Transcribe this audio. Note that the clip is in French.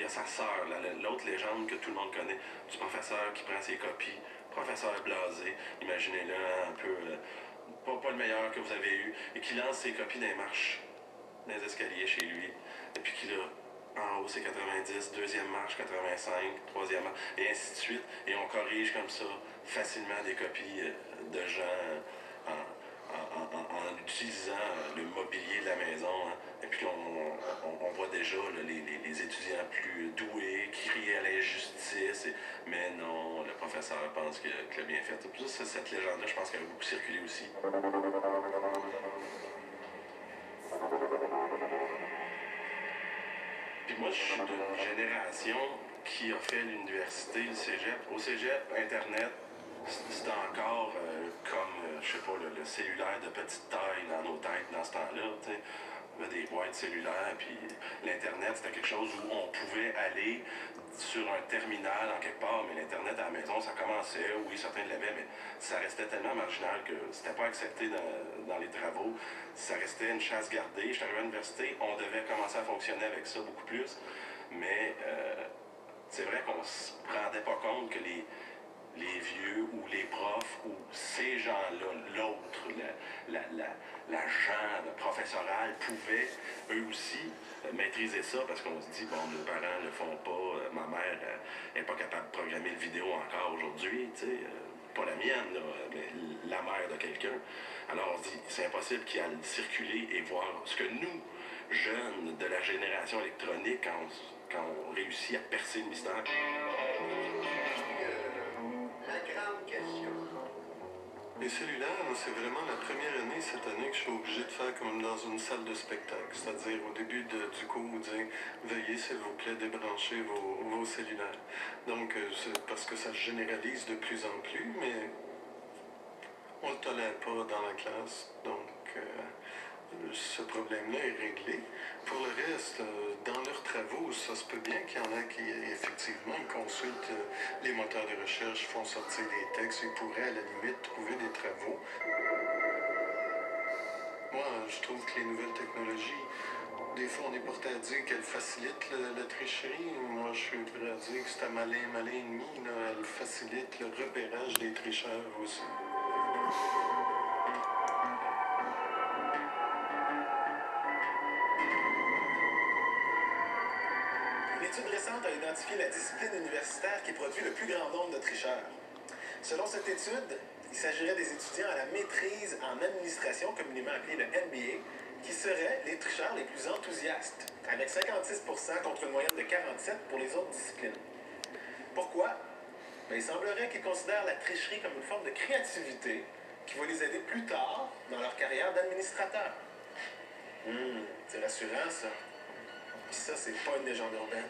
y a sa sœur, l'autre légende que tout le monde connaît, du professeur qui prend ses copies, professeur blasé, imaginez-le un peu, pas le meilleur que vous avez eu, et qui lance ses copies dans les marches, dans les escaliers chez lui, et puis qui là, en haut c'est 90, deuxième marche 85, troisième marche, et ainsi de suite, et on corrige comme ça facilement des copies de gens en utilisant le mobilier de la maison. Hein. Et puis on voit déjà là, les étudiants plus doués qui crient à l'injustice. Mais non, le professeur pense qu'il a bien fait. Tout ça, cette légende-là, je pense qu'elle a beaucoup circulé aussi. Puis moi, je suis d'une génération qui a fait l'université, le cégep. Au cégep, Internet, c'était encore comme, je sais pas, le cellulaire de petite taille dans nos têtes dans ce temps-là. T'sais. Il y avait des boîtes cellulaires, puis l'Internet, c'était quelque chose où on pouvait aller sur un terminal en quelque part, mais l'Internet à la maison, ça commençait, oui, certains l'avaient, mais ça restait tellement marginal que c'était pas accepté dans les travaux. Ça restait une chasse gardée. Je suis arrivé à l'université, on devait commencer à fonctionner avec ça beaucoup plus, mais c'est vrai qu'on se rendait pas compte que les vieux ou les profs ou ces gens-là, l'autre, la genre professorale, pouvaient eux aussi maîtriser ça parce qu'on se dit, bon, nos parents ne le font pas, ma mère n'est pas capable de programmer le vidéo encore aujourd'hui, tu sais, pas la mienne, là, mais la mère de quelqu'un. Alors on se dit, c'est impossible qu'il aille circuler et voir ce que nous, jeunes de la génération électronique, quand on réussit à percer le mystère. Les cellulaires, c'est vraiment la première année cette année que je suis obligé de faire comme dans une salle de spectacle. C'est-à-dire au début du cours, dire veuillez s'il vous plaît débrancher vos cellulaires. Donc c'est parce que ça se généralise de plus en plus, mais on ne le tolère pas dans la classe. Donc ce problème-là est réglé. Pour le reste, dans leurs travaux, ça se peut bien qu'il y en a qui, effectivement, ils consultent les moteurs de recherche, font sortir des textes, ils pourraient, à la limite, trouver des travaux. Moi, je trouve que les nouvelles technologies, des fois, on est porté à dire qu'elles facilitent la tricherie. Moi, je suis prêt à dire que c'est un malin ennemi. Elles facilitent le repérage des tricheurs aussi. Une étude récente a identifié la discipline universitaire qui produit le plus grand nombre de tricheurs. Selon cette étude, il s'agirait des étudiants à la maîtrise en administration, communément appelée le MBA, qui seraient les tricheurs les plus enthousiastes, avec 56% contre une moyenne de 47% pour les autres disciplines. Pourquoi? Il semblerait qu'ils considèrent la tricherie comme une forme de créativité qui va les aider plus tard dans leur carrière d'administrateur. C'est rassurant, ça. Puis ça, c'est pas une légende urbaine.